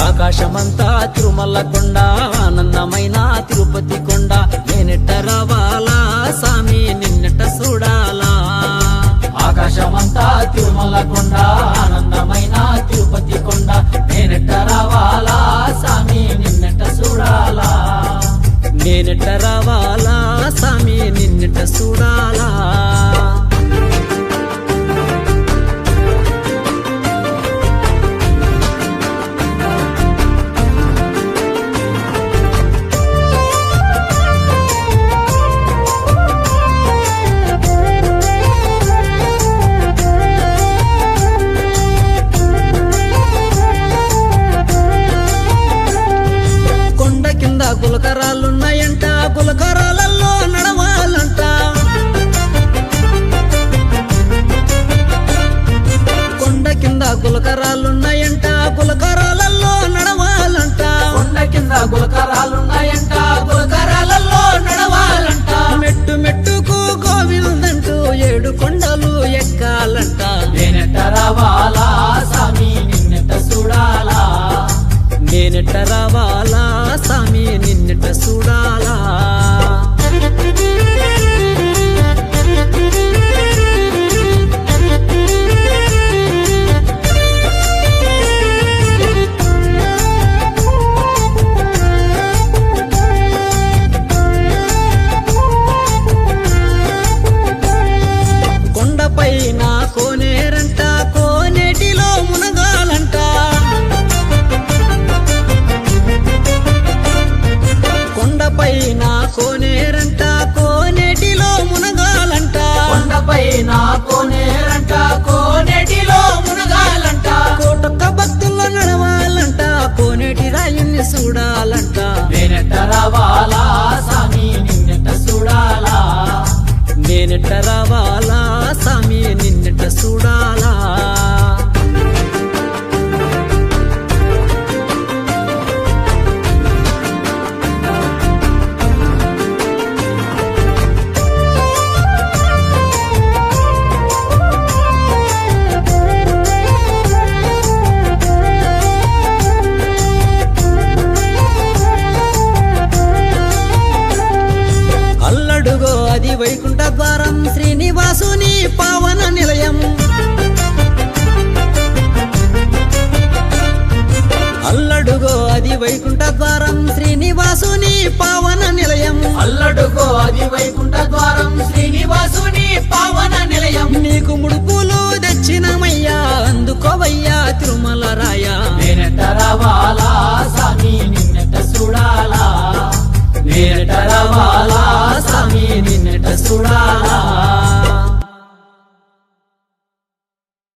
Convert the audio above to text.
ఆకాశమంతా తిరుమల కొండ, ఆనందమైన తిరుపతి కొండ, నేనెట్ట రావాలా సామి నిన్నెట్ట చూడాలా. ఆకాశమంతా తిరుమల కొండ, ఆనందమైన తిరుపతి కొండ, నేనెట్ట రావాలా సామి నిన్నెట్ట చూడాలా. నేనెట్ట రావాలా సామి నిన్నెట్ట చూడాలా. గులకరాలున్నాయంట, గులకరాలలో నడవాలంట. కొండ కింద గులకరాలున్నాయంట, గులకరాలలో నడవాలంట. కొండ కింద గులకరాలున్నాయంట, గులకరాలలో నడవాలంట. మెట్టు మెట్టుకు గోవిందంటూ 7 కొండలు ఎక్కాలంట. నేనెట్ట రావాలా సామి నిన్నెట్ట చూడాలా. నేనెట్ట రావాలా సామి నిన్నెట్ట చూడాలా. కొండపైన కోనేరంట, కోనేటిలో మునగాలంట. కొండపైన కోనేరంట, కోనేటిలో మునగాలంట. కొండపైన కోనేరంట, కోనేటిలో మునగాలంట. కోటొక్క భక్తుల్లో నడవాలంట, కోనేటి రాయుణ్ణి చూడాలంట. నేనెట్ట రావాలా సామి నిన్నెట్ట చూడాలా. నేనెట్ట రావాలా సామి నిన్నెట్ట చూడాలా. అల్లడుగో అది వైకుంఠ ద్వారం, శ్రీనివాసుని పావన నిలయం. అల్లడుగో అది వైకుంఠ ద్వారం, శ్రీనివాసుని పావన నిలయం. అల్లడుగో అది వైకుంఠ ద్వారం, శ్రీనివాసుని పావన నిలయం. నీకు ముడుపులు తెచ్చినమయ్యా, అందుకోవయ్యా తిరుమల రాయ. నేనెట్ట రావాలా సామి నిన్నెట్ట చూడాలా. నేనెట్ట రావాలా సామి నిన్నెట్ట చూడాలా.